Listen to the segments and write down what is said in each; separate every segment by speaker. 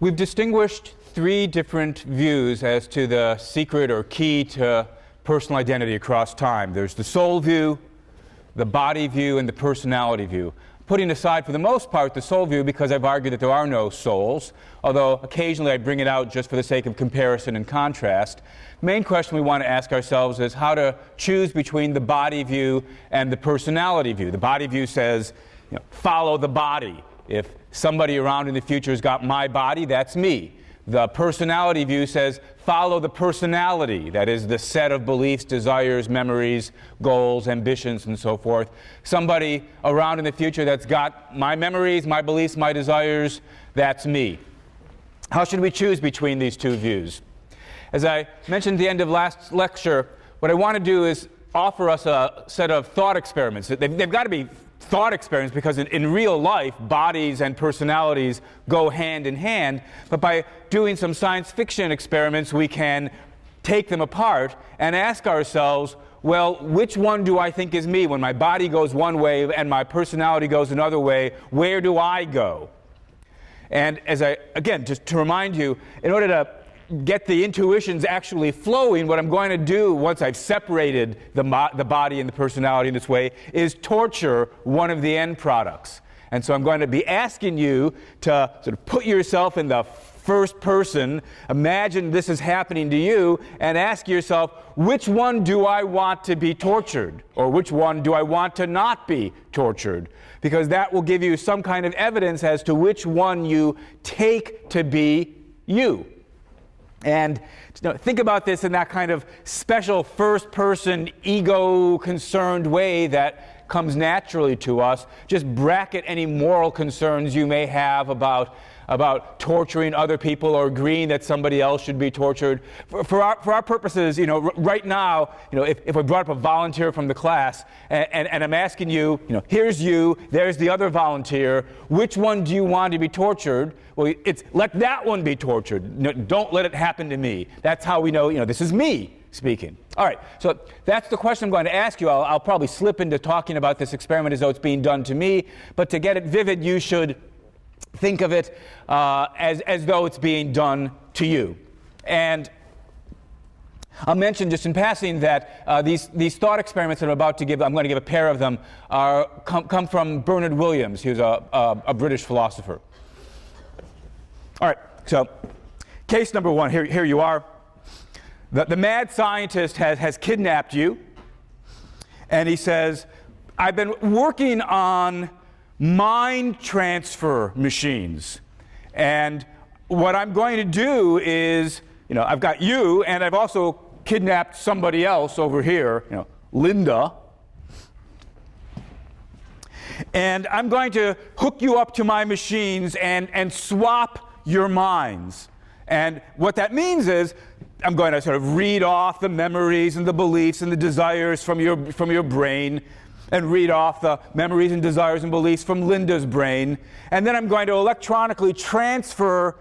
Speaker 1: We've distinguished three different views as to the secret or key to personal identity across time. There's the soul view, the body view, and the personality view. Putting aside, for the most part, the soul view because I've argued that there are no souls, although occasionally I bring it out just for the sake of comparison and contrast. The main question we want to ask ourselves is how to choose between the body view and the personality view. The body view says, follow the body. If somebody around in the future has got my body, that's me. The personality view says, follow the personality. That is the set of beliefs, desires, memories, goals, ambitions, and so forth. Somebody around in the future that's got my memories, my beliefs, my desires, that's me. How should we choose between these two views? As I mentioned at the end of last lecture, what I want to do is offer us a set of thought experiments. They've got to be thought experiments because in real life, bodies and personalities go hand in hand. But by doing some science fiction experiments, we can take them apart and ask ourselves, well, which one do I think is me? When my body goes one way and my personality goes another way, where do I go? And again, just to remind you, in order to get the intuitions actually flowing, what I'm going to do once I've separated the body and the personality in this way is torture one of the end products. And so I'm going to be asking you to sort of put yourself in the first person, imagine this is happening to you, and ask yourself, which one do I want to be tortured? Or which one do I want to not be tortured? Because that will give you some kind of evidence as to which one you take to be you. And think about this in that kind of special first-person, ego-concerned way that comes naturally to us. Just bracket any moral concerns you may have about torturing other people or agreeing that somebody else should be tortured. For our purposes, right now, if we brought up a volunteer from the class and I'm asking you, here's you, there's the other volunteer, which one do you want to be tortured? Well, it's let that one be tortured. Don't let it happen to me. That's how we know, this is me speaking. All right, so that's the question I'm going to ask you. I'll probably slip into talking about this experiment as though it's being done to me, but to get it vivid, you should think of it as though it's being done to you. And I'll mention just in passing that these thought experiments that I'm about to give, I'm going to give a pair of them, come from Bernard Williams. He was a British philosopher. All right, so case number one, here you are. The mad scientist has kidnapped you, and he says, I've been working on mind transfer machines. And what I'm going to do is, I've got you, and I've also kidnapped somebody else over here, Linda. And I'm going to hook you up to my machines and swap your minds. And what that means is I'm going to sort of read off the memories and the beliefs and the desires from your brain, and read off the memories and desires and beliefs from Linda's brain. And then I'm going to electronically transfer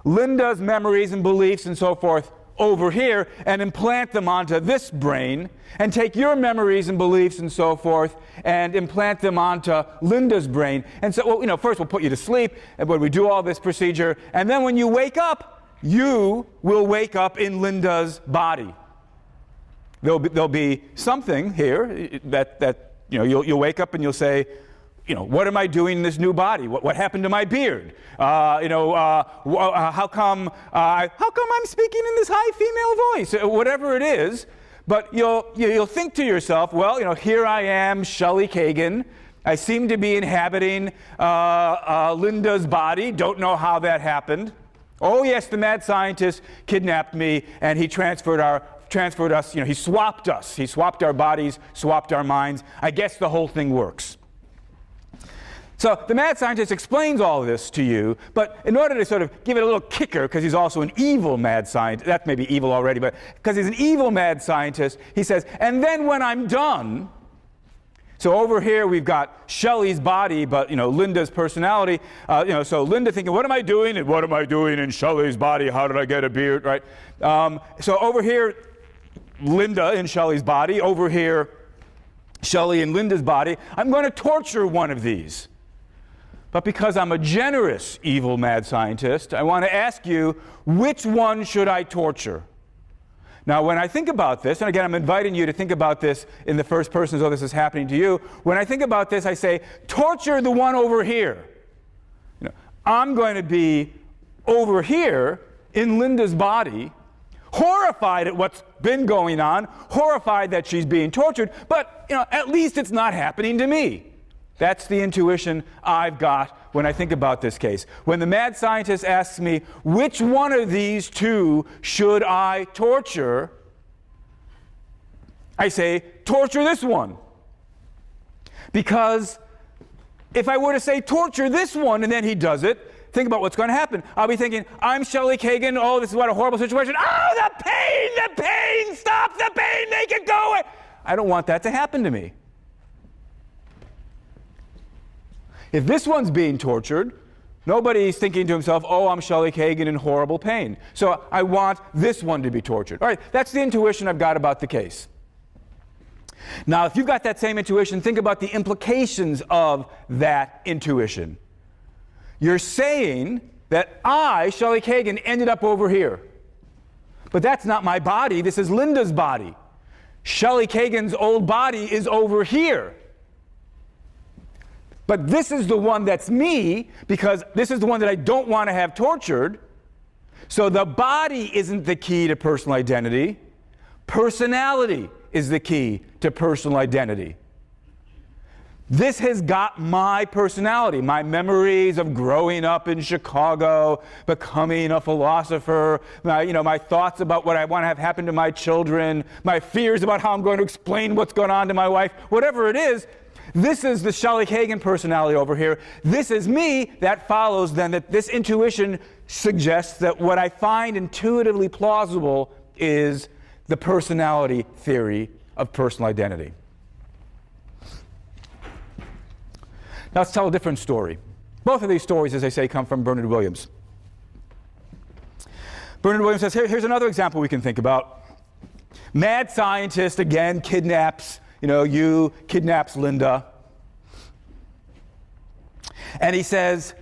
Speaker 1: Linda's memories and beliefs and so forth over here and implant them onto this brain, and take your memories and beliefs and so forth and implant them onto Linda's brain. And so, first we'll put you to sleep and when we do all this procedure, and then when you wake up, you will wake up in Linda's body. There'll be something here that you'll wake up and you'll say, what am I doing in this new body? What happened to my beard? How come I'm speaking in this high female voice? Whatever it is, but you'll think to yourself, well, here I am, Shelley Kagan. I seem to be inhabiting Linda's body. Don't know how that happened. Oh yes, the mad scientist kidnapped me, and he transferred us, he swapped us. He swapped our bodies, swapped our minds. I guess the whole thing works. So the mad scientist explains all this to you, but in order to sort of give it a little kicker, because he's also an evil mad scientist, that may be evil already, but because he's an evil mad scientist, he says, and then when I'm done, so over here we've got Shelley's body, but Linda's personality. So Linda thinking, what am I doing? And what am I doing in Shelley's body? How did I get a beard? Right? So over here, Linda in Shelley's body. Over here, Shelley in Linda's body. I'm going to torture one of these. But because I'm a generous evil mad scientist, I want to ask you, which one should I torture? Now, when I think about this, and again, I'm inviting you to think about this in the first person as though this is happening to you. When I think about this, I say, torture the one over here. I'm going to be over here in Linda's body, horrified at what's been going on, horrified that she's being tortured, but at least it's not happening to me. That's the intuition I've got when I think about this case. When the mad scientist asks me, which one of these two should I torture? I say, torture this one. Because if I were to say, torture this one, and then he does it, think about what's going to happen. I'll be thinking, I'm Shelley Kagan, oh, this is what a horrible situation. Oh, the pain, stop the pain, make it go away. I don't want that to happen to me. If this one's being tortured, nobody's thinking to himself, oh, I'm Shelley Kagan in horrible pain. So I want this one to be tortured. All right, that's the intuition I've got about the case. Now, if you've got that same intuition, think about the implications of that intuition. You're saying that I, Shelley Kagan, ended up over here. But that's not my body. This is Linda's body. Shelley Kagan's old body is over here. But this is the one that's me, because this is the one that I don't want to have tortured. So the body isn't the key to personal identity. Personality is the key to personal identity. This has got my personality, my memories of growing up in Chicago, becoming a philosopher, my thoughts about what I want to have happen to my children, my fears about how I'm going to explain what's going on to my wife, whatever it is. This is the Shelley Kagan personality over here. This is me. That follows then that this intuition suggests that what I find intuitively plausible is the personality theory of personal identity. Now let's tell a different story. Both of these stories, as I say, come from Bernard Williams. Bernard Williams says, here's another example we can think about. Mad scientist, again, kidnaps Linda. And he says,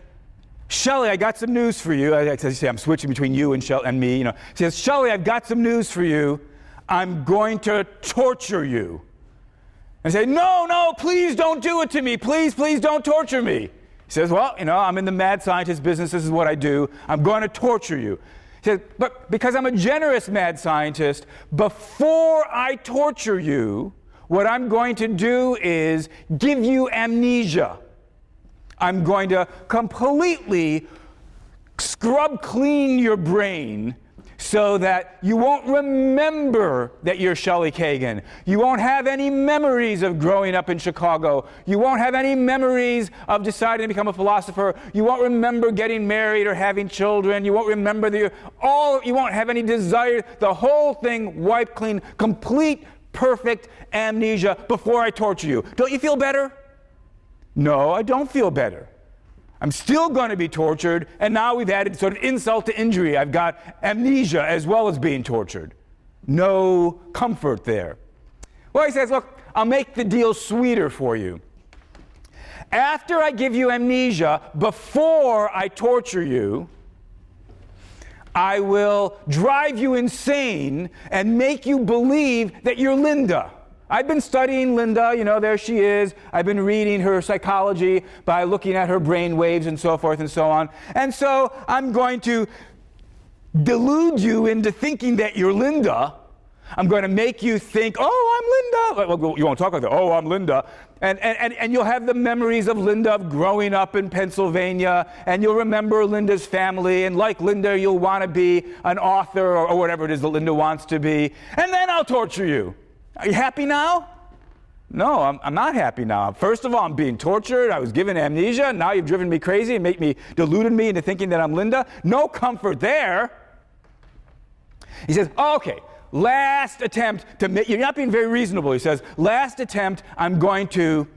Speaker 1: Shelley, I got some news for you. I'm switching between you and me. He says, Shelley, I've got some news for you. I'm going to torture you. And I say, no, please don't do it to me. Please don't torture me. He says, well, I'm in the mad scientist business. This is what I do. I'm going to torture you. He says, but because I'm a generous mad scientist, before I torture you, what I'm going to do is give you amnesia. I'm going to completely scrub clean your brain so that you won't remember that you're Shelley Kagan. You won't have any memories of growing up in Chicago. You won't have any memories of deciding to become a philosopher. You won't remember getting married or having children. You won't remember you won't have any desire. The whole thing wiped clean, complete perfect amnesia before I torture you. Don't you feel better? No, I don't feel better. I'm still going to be tortured, and now we've added sort of insult to injury. I've got amnesia as well as being tortured. No comfort there. Well, he says, look, I'll make the deal sweeter for you. After I give you amnesia, before I torture you, I will drive you insane and make you believe that you're Linda. I've been studying Linda, there she is. I've been reading her psychology by looking at her brain waves and so forth and so on. And so I'm going to delude you into thinking that you're Linda. I'm going to make you think, oh, I'm Linda. Well, you won't talk like that. Oh, I'm Linda. And you'll have the memories of Linda of growing up in Pennsylvania, and you'll remember Linda's family, and like Linda, you'll want to be an author or whatever it is that Linda wants to be. And then I'll torture you. Are you happy now? No, I'm not happy now. First of all, I'm being tortured. I was given amnesia. Now you've driven me crazy and deluded me into thinking that I'm Linda. No comfort there. He says, okay, last attempt you're not being very reasonable. He says, last attempt, I'm going to,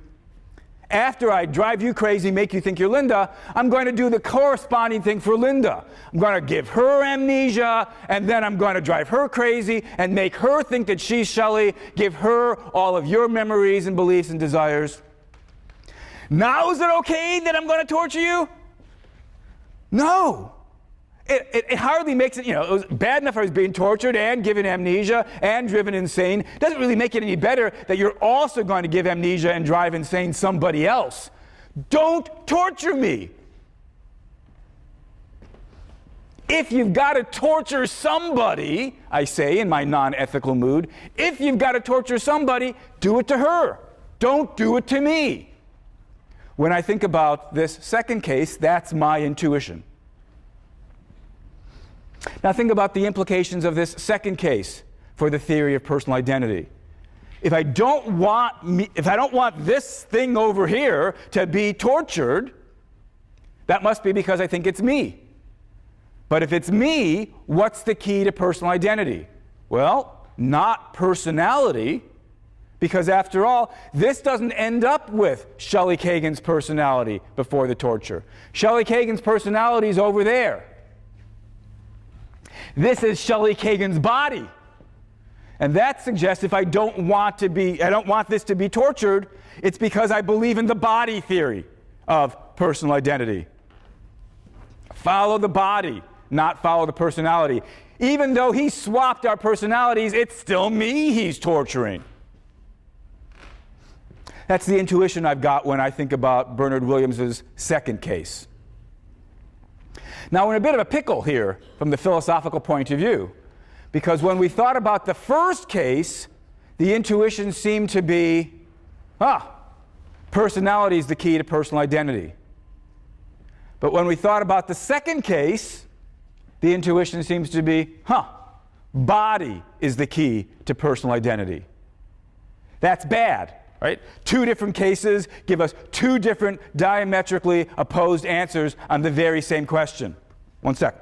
Speaker 1: after I drive you crazy, make you think you're Linda, I'm going to do the corresponding thing for Linda. I'm going to give her amnesia, and then I'm going to drive her crazy and make her think that she's Shelley, give her all of your memories and beliefs and desires. Now is it okay that I'm going to torture you? No. It hardly makes it, it was bad enough I was being tortured and given amnesia and driven insane. It doesn't really make it any better that you're also going to give amnesia and drive insane somebody else. Don't torture me. If you've got to torture somebody, I say in my non-ethical mood, if you've got to torture somebody, do it to her. Don't do it to me. When I think about this second case, that's my intuition. Now think about the implications of this second case for the theory of personal identity. If I don't want this thing over here to be tortured, that must be because I think it's me. But if it's me, what's the key to personal identity? Well, not personality, because after all, this doesn't end up with Shelley Kagan's personality before the torture. Shelley Kagan's personality is over there. This is Shelley Kagan's body. And that suggests if I don't want this to be tortured, it's because I believe in the body theory of personal identity. Follow the body, not follow the personality. Even though he swapped our personalities, it's still me he's torturing. That's the intuition I've got when I think about Bernard Williams's second case. Now, we're in a bit of a pickle here from the philosophical point of view, because when we thought about the first case, the intuition seemed to be, personality is the key to personal identity. But when we thought about the second case, the intuition seems to be, body is the key to personal identity. That's bad, right? Two different cases give us two different diametrically opposed answers on the very same question. One sec.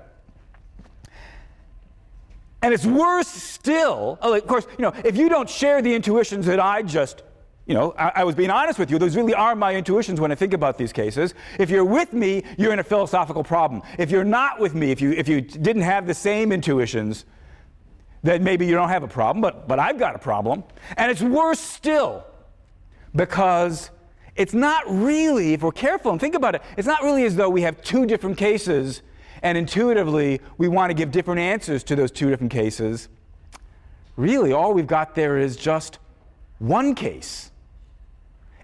Speaker 1: And it's worse still, of course, if you don't share the intuitions that I just, I was being honest with you, those really are my intuitions when I think about these cases. If you're with me, you're in a philosophical problem. If you're not with me, if you didn't have the same intuitions, then maybe you don't have a problem, but I've got a problem. And it's worse still, because it's not really, if we're careful and think about it, it's not really as though we have two different cases and intuitively we want to give different answers to those two different cases. Really, all we've got there is just one case.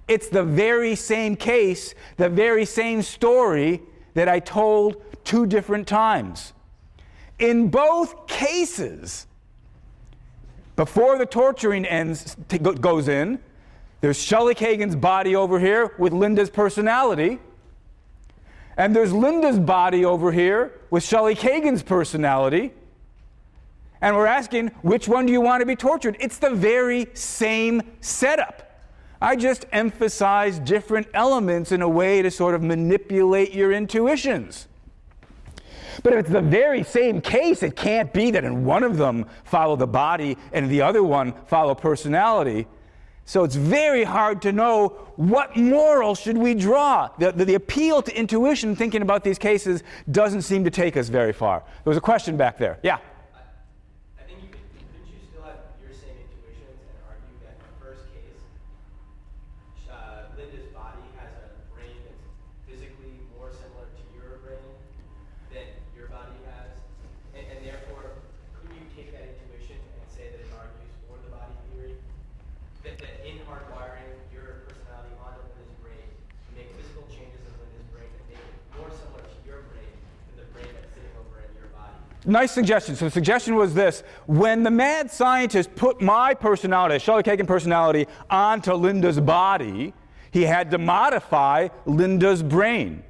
Speaker 1: It's the very same case, the very same story that I told two different times. In both cases, before the torturing goes in, there's Shelley Kagan's body over here with Linda's personality, and there's Linda's body over here with Shelley Kagan's personality, and we're asking, which one do you want to be tortured? It's the very same setup. I just emphasize different elements in a way to sort of manipulate your intuitions. But if it's the very same case, it can't be that in one of them follow the body and the other one follow personality. So it's very hard to know what moral should we draw. The appeal to intuition thinking about these cases doesn't seem to take us very far. There was a question back there. Yeah?
Speaker 2: I think couldn't you still have your same intuitions and argue that in the first case, Linda's body has a brain that's physically more similar to your brain than your body has, and therefore, couldn't you take that intuition and say that it argues for the body theory? That in hardwiring your personality onto Linda's brain, you make physical changes in Linda's brain that make it more similar to your brain than the brain that's sitting over in your body.
Speaker 1: Nice suggestion. So the suggestion was this: when the mad scientist put my personality, Shelley Kagan personality, onto Linda's body, he had to modify Linda's brain.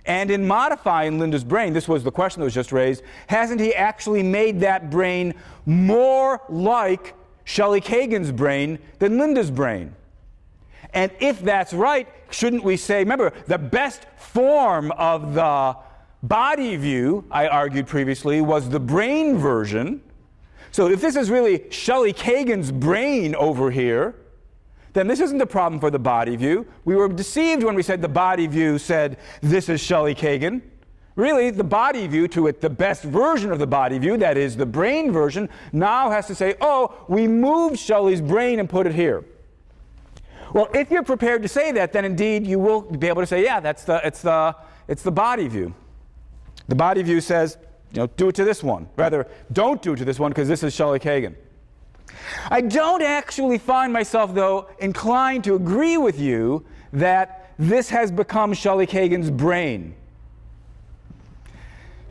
Speaker 1: And in modifying Linda's brain, this was the question that was just raised, hasn't he actually made that brain more like Shelley Kagan's brain than Linda's brain? And if that's right, shouldn't we say, remember, the best form of the body view, I argued previously, was the brain version. So if this is really Shelley Kagan's brain over here, then this isn't a problem for the body view. We were deceived when we said the body view said, this is Shelley Kagan. Really, the body view, to it, the best version of the body view, that is the brain version, now has to say, we moved Shelley's brain and put it here. Well, if you're prepared to say that, then indeed you will be able to say, yeah, it's the body view. The body view says, do it to this one. Rather, don't do it to this one because this is Shelley Kagan. I don't actually find myself, though, inclined to agree with you that this has become Shelley Kagan's brain.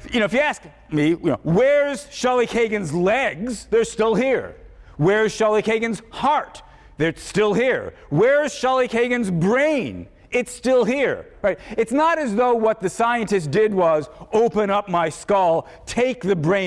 Speaker 1: If you ask me, where's Shelley Kagan's legs? They're still here. Where's Shelley Kagan's heart? They're still here. Where's Shelley Kagan's brain? It's still here. Right? It's not as though what the scientists did was open up my skull, take the brain